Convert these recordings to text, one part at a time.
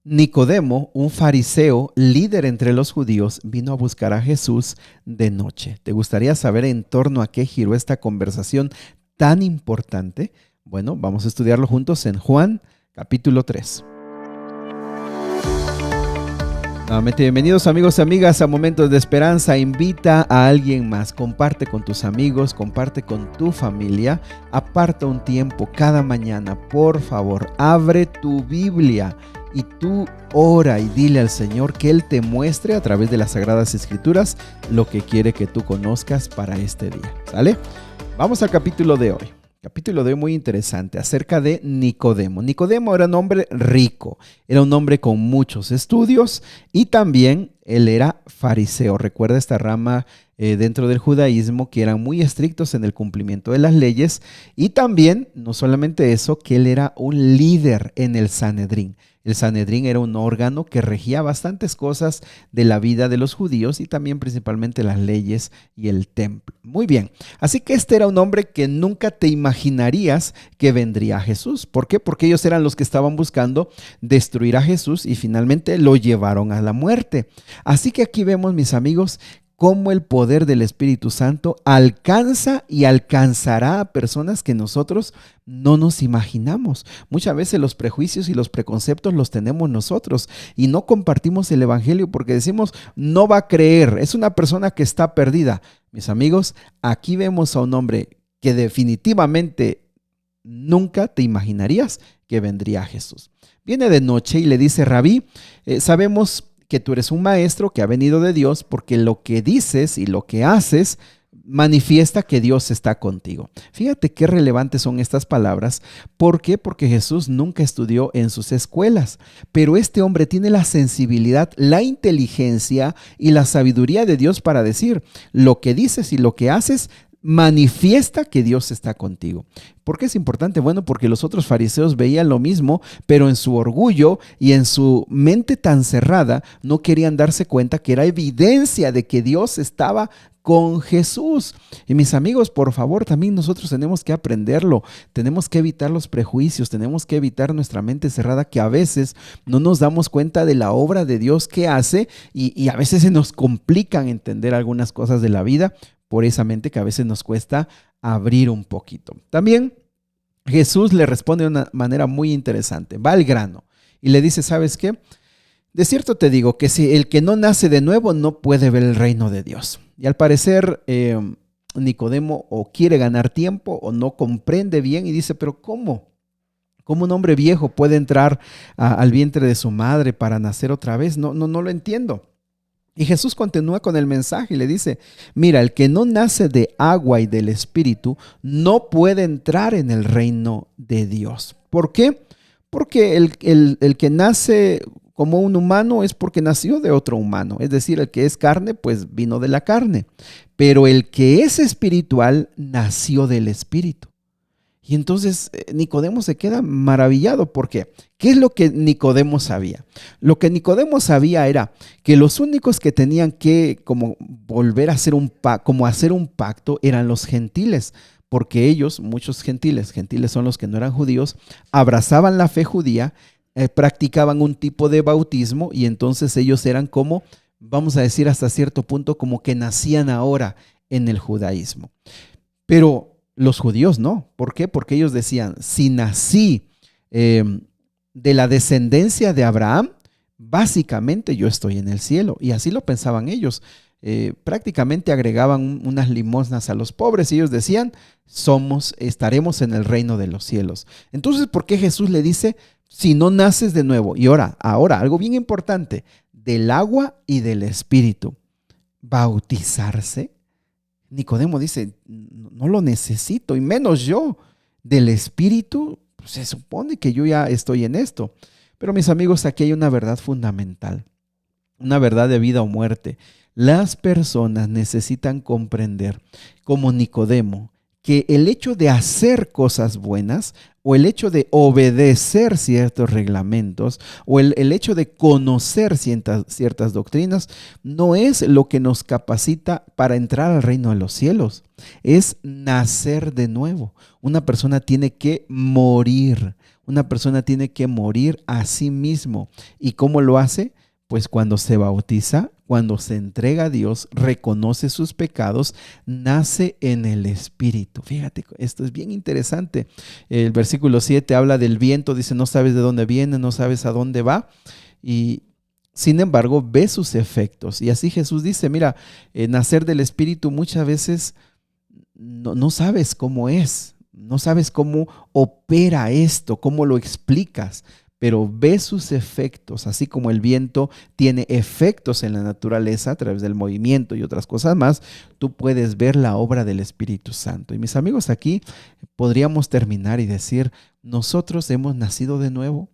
Nicodemo, un fariseo, líder entre los judíos, vino a buscar a Jesús de noche. ¿Te gustaría saber en torno a qué giró esta conversación tan importante? Bueno, vamos a estudiarlo juntos en Juan, capítulo 3. Nuevamente, bienvenidos amigos y amigas a Momentos de Esperanza. Invita a alguien más, comparte con tus amigos, comparte con tu familia, aparta un tiempo cada mañana, por favor, abre tu Biblia y tú ora y dile al Señor que Él te muestre a través de las Sagradas Escrituras lo que quiere que tú conozcas para este día, ¿sale? Vamos al capítulo de hoy. Capítulo de hoy muy interesante acerca de Nicodemo. Nicodemo era un hombre rico, era un hombre con muchos estudios y también él era fariseo. Recuerda esta rama dentro del judaísmo que eran muy estrictos en el cumplimiento de las leyes y también, no solamente eso, que él era un líder en el Sanedrín. El Sanedrín era un órgano que regía bastantes cosas de la vida de los judíos y también principalmente las leyes y el templo. Muy bien, así que este era un hombre que nunca te imaginarías que vendría a Jesús. ¿Por qué? Porque ellos eran los que estaban buscando destruir a Jesús y finalmente lo llevaron a la muerte. Así que aquí vemos, mis amigos, cómo el poder del Espíritu Santo alcanza y alcanzará a personas que nosotros no nos imaginamos. Muchas veces los prejuicios y los preconceptos los tenemos nosotros y no compartimos el Evangelio porque decimos, no va a creer, es una persona que está perdida. Mis amigos, aquí vemos a un hombre que definitivamente nunca te imaginarías que vendría a Jesús. Viene de noche y le dice, Rabí, sabemos que tú eres un maestro que ha venido de Dios porque lo que dices y lo que haces manifiesta que Dios está contigo. Fíjate qué relevantes son estas palabras. ¿Por qué? Porque Jesús nunca estudió en sus escuelas, pero este hombre tiene la sensibilidad, la inteligencia y la sabiduría de Dios para decir lo que dices y lo que haces manifiesta que Dios está contigo. ¿Por qué es importante? Bueno, porque los otros fariseos veían lo mismo, pero en su orgullo y en su mente tan cerrada no querían darse cuenta que era evidencia de que Dios estaba con Jesús. Y mis amigos, por favor, también nosotros tenemos que aprenderlo, tenemos que evitar los prejuicios, tenemos que evitar nuestra mente cerrada que a veces no nos damos cuenta de la obra de Dios que hace y a veces se nos complican entender algunas cosas de la vida por esa mente que a veces nos cuesta abrir un poquito. También Jesús le responde de una manera muy interesante, va al grano y le dice, ¿sabes qué? De cierto te digo que si el que no nace de nuevo no puede ver el reino de Dios. Y al parecer Nicodemo o quiere ganar tiempo o no comprende bien y dice, pero ¿cómo? ¿Cómo un hombre viejo puede entrar al vientre de su madre para nacer otra vez? No lo entiendo. Y Jesús continúa con el mensaje y le dice, mira, el que no nace de agua y del Espíritu no puede entrar en el reino de Dios. ¿Por qué? Porque el que nace como un humano es porque nació de otro humano. Es decir, el que es carne, pues vino de la carne. Pero el que es espiritual nació del Espíritu. Y entonces Nicodemo se queda maravillado porque ¿qué es lo que Nicodemo sabía? Lo que Nicodemo sabía era que los únicos que tenían que como volver a hacer hacer un pacto eran los gentiles, porque ellos, muchos gentiles son los que no eran judíos, abrazaban la fe judía, practicaban un tipo de bautismo y entonces ellos eran como, vamos a decir hasta cierto punto, como que nacían ahora en el judaísmo. Pero los judíos no. ¿Por qué? Porque ellos decían, si nací de la descendencia de Abraham, básicamente yo estoy en el cielo. Y así lo pensaban ellos. Prácticamente agregaban unas limosnas a los pobres y ellos decían, estaremos en el reino de los cielos. Entonces, ¿por qué Jesús le dice, si no naces de nuevo? Y ahora, algo bien importante, del agua y del Espíritu, bautizarse. Nicodemo dice, no lo necesito y menos yo. Del Espíritu, pues se supone que yo ya estoy en esto. Pero mis amigos, aquí hay una verdad fundamental, una verdad de vida o muerte. Las personas necesitan comprender, como Nicodemo, que el hecho de hacer cosas buenas o el hecho de obedecer ciertos reglamentos o el hecho de conocer ciertas doctrinas no es lo que nos capacita para entrar al reino de los cielos. Es nacer de nuevo. Una persona tiene que morir. Una persona tiene que morir a sí mismo. ¿Y cómo lo hace? Pues cuando se bautiza, cuando se entrega a Dios, reconoce sus pecados, nace en el Espíritu. Fíjate, esto es bien interesante. El versículo 7 habla del viento, dice, no sabes de dónde viene, no sabes a dónde va. Y sin embargo, ve sus efectos. Y así Jesús dice, mira, nacer del Espíritu muchas veces no sabes cómo es, no sabes cómo opera esto, cómo lo explicas, pero ve sus efectos, así como el viento tiene efectos en la naturaleza a través del movimiento y otras cosas más, tú puedes ver la obra del Espíritu Santo. Y mis amigos, aquí podríamos terminar y decir, nosotros hemos nacido de nuevo.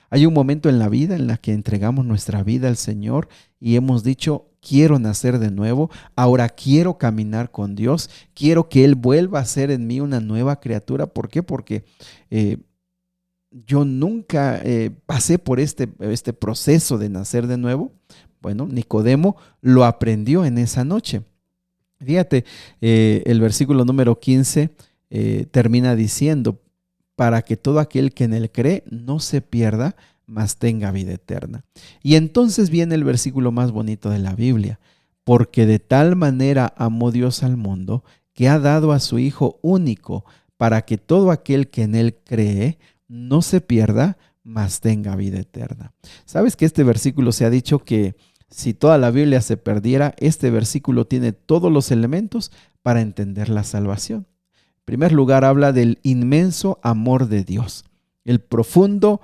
Hay un momento en la vida en la que entregamos nuestra vida al Señor y hemos dicho, quiero nacer de nuevo, ahora quiero caminar con Dios, quiero que Él vuelva a ser en mí una nueva criatura. ¿Por qué? Porque yo nunca pasé por este proceso de nacer de nuevo. Bueno, Nicodemo lo aprendió en esa noche. Fíjate, el versículo número 15 termina diciendo, para que todo aquel que en él cree no se pierda, mas tenga vida eterna. Y entonces viene el versículo más bonito de la Biblia, porque de tal manera amó Dios al mundo, que ha dado a su Hijo único, para que todo aquel que en él cree no se pierda, mas tenga vida eterna. ¿Sabes que este versículo se ha dicho que si toda la Biblia se perdiera, este versículo tiene todos los elementos para entender la salvación? En primer lugar, habla del inmenso amor de Dios, el profundo,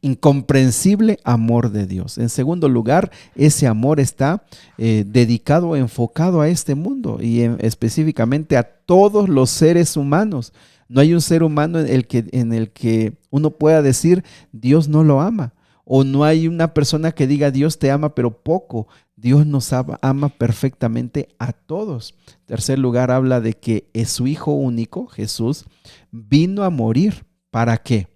incomprensible amor de Dios. En segundo lugar, ese amor está dedicado, enfocado a este mundo y específicamente a todos los seres humanos. No hay un ser humano en el que uno pueda decir Dios no lo ama, o no hay una persona que diga Dios te ama pero poco. Dios nos ama perfectamente a todos. En tercer lugar, habla de que es su Hijo único, Jesús, vino a morir. ¿Para qué?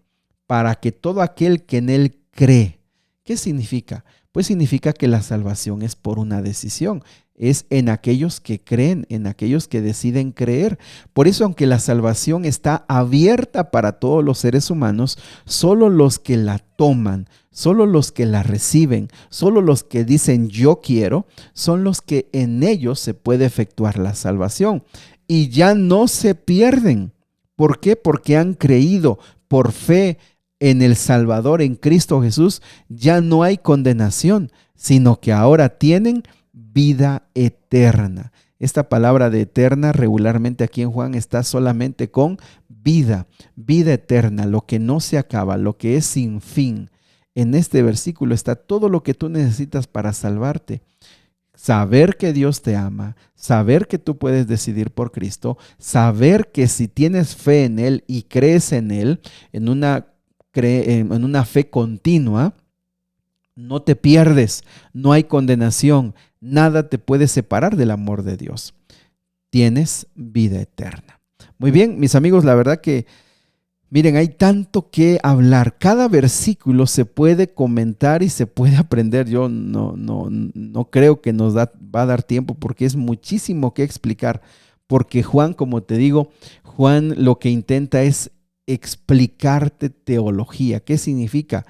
Para que todo aquel que en él cree. ¿Qué significa? Pues significa que la salvación es por una decisión. Es en aquellos que creen, en aquellos que deciden creer. Por eso, aunque la salvación está abierta para todos los seres humanos, solo los que la toman, solo los que la reciben, solo los que dicen yo quiero, son los que en ellos se puede efectuar la salvación. Y ya no se pierden. ¿Por qué? Porque han creído por fe en el Salvador, en Cristo Jesús. Ya no hay condenación, sino que ahora tienen vida eterna. Esta palabra de eterna regularmente aquí en Juan está solamente con vida, vida eterna, lo que no se acaba, lo que es sin fin. En este versículo está todo lo que tú necesitas para salvarte. Saber que Dios te ama, saber que tú puedes decidir por Cristo, saber que si tienes fe en Él y crees en Él, en una fe continua, no te pierdes, no hay condenación, nada te puede separar del amor de Dios. Tienes vida eterna. Muy bien, mis amigos, la verdad que, miren, hay tanto que hablar. Cada versículo se puede comentar y se puede aprender. Yo no creo que nos va a dar tiempo porque es muchísimo que explicar. Porque Juan, como te digo, Juan lo que intenta es explicarte teología. ¿Qué significa?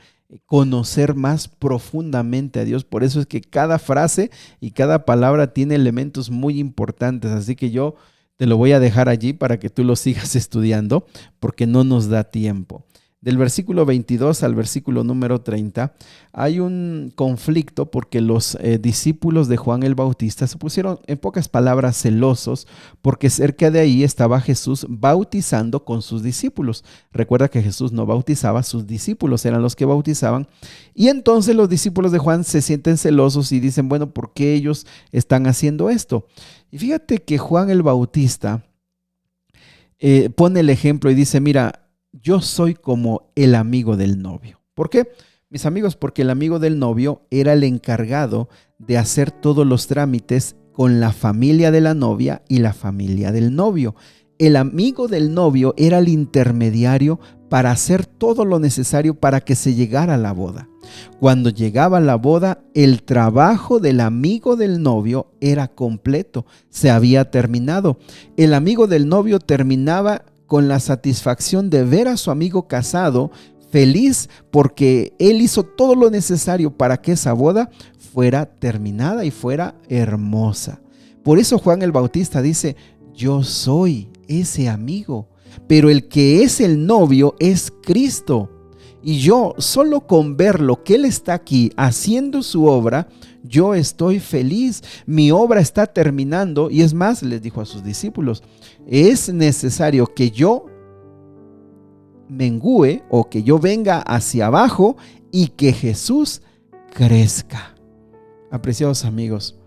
Conocer más profundamente a Dios. Por eso es que cada frase y cada palabra tiene elementos muy importantes. Así que yo te lo voy a dejar allí para que tú lo sigas estudiando porque no nos da tiempo. Del versículo 22 al versículo número 30 hay un conflicto porque los discípulos de Juan el Bautista se pusieron, en pocas palabras, celosos porque cerca de ahí estaba Jesús bautizando con sus discípulos. Recuerda que Jesús no bautizaba, sus discípulos eran los que bautizaban. Y entonces los discípulos de Juan se sienten celosos y dicen, bueno, ¿por qué ellos están haciendo esto? Y fíjate que Juan el Bautista pone el ejemplo y dice, mira, yo soy como el amigo del novio. ¿Por qué? Mis amigos, porque el amigo del novio era el encargado de hacer todos los trámites con la familia de la novia y la familia del novio. El amigo del novio era el intermediario para hacer todo lo necesario para que se llegara a la boda. Cuando llegaba la boda, el trabajo del amigo del novio era completo, se había terminado. El amigo del novio terminaba con la satisfacción de ver a su amigo casado, feliz porque Él hizo todo lo necesario para que esa boda fuera terminada y fuera hermosa. Por eso Juan el Bautista dice: yo soy ese amigo, pero el que es el novio es Cristo. Y yo, solo con verlo que Él está aquí haciendo su obra, yo estoy feliz. Mi obra está terminando. Y es más, les dijo a sus discípulos: es necesario que yo mengüe, o que yo venga hacia abajo, y que Jesús crezca. Apreciados amigos,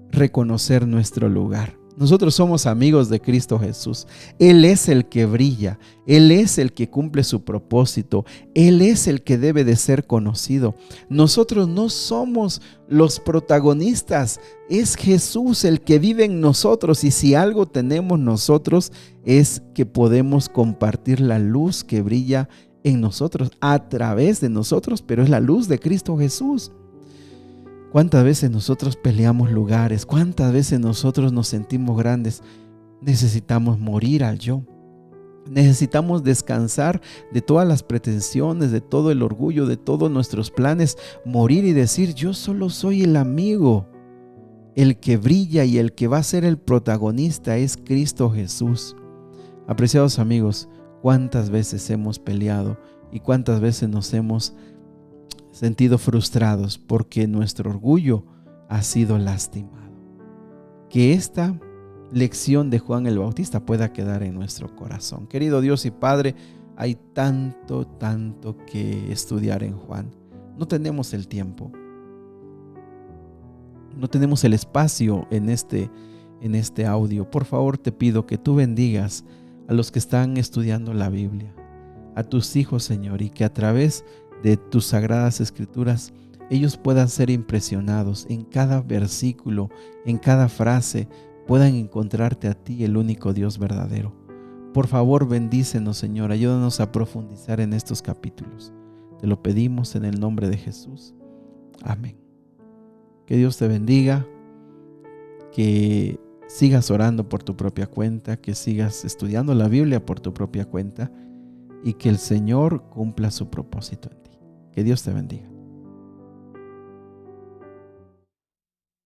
reconocer nuestro lugar. Nosotros somos amigos de Cristo Jesús. Él es el que brilla. Él es el que cumple su propósito. Él es el que debe de ser conocido. Nosotros no somos los protagonistas. Es Jesús el que vive en nosotros. Y si algo tenemos nosotros, es que podemos compartir la luz que brilla en nosotros, a través de nosotros, pero es la luz de Cristo Jesús. ¿Cuántas veces nosotros peleamos lugares? ¿Cuántas veces nosotros nos sentimos grandes? Necesitamos morir al yo. Necesitamos descansar de todas las pretensiones, de todo el orgullo, de todos nuestros planes. Morir y decir: yo solo soy el amigo. El que brilla y el que va a ser el protagonista es Cristo Jesús. Apreciados amigos, ¿cuántas veces hemos peleado y cuántas veces nos hemos sentido frustrados porque nuestro orgullo ha sido lastimado? Que esta lección de Juan el Bautista pueda quedar en nuestro corazón. Querido Dios y Padre, hay tanto que estudiar en Juan. No tenemos el tiempo, no tenemos el espacio en este audio. Por favor, te pido que tú bendigas a los que están estudiando la Biblia, a tus hijos, Señor, y que a través de tus sagradas escrituras ellos puedan ser impresionados en cada versículo, en cada frase, puedan encontrarte a ti, el único Dios verdadero. Por favor, bendícenos, Señor, ayúdanos a profundizar en estos capítulos. Te lo pedimos en el nombre de Jesús. Amén. Que Dios te bendiga, que sigas orando por tu propia cuenta, que sigas estudiando la Biblia por tu propia cuenta y que el Señor cumpla su propósito en ti. Que Dios te bendiga.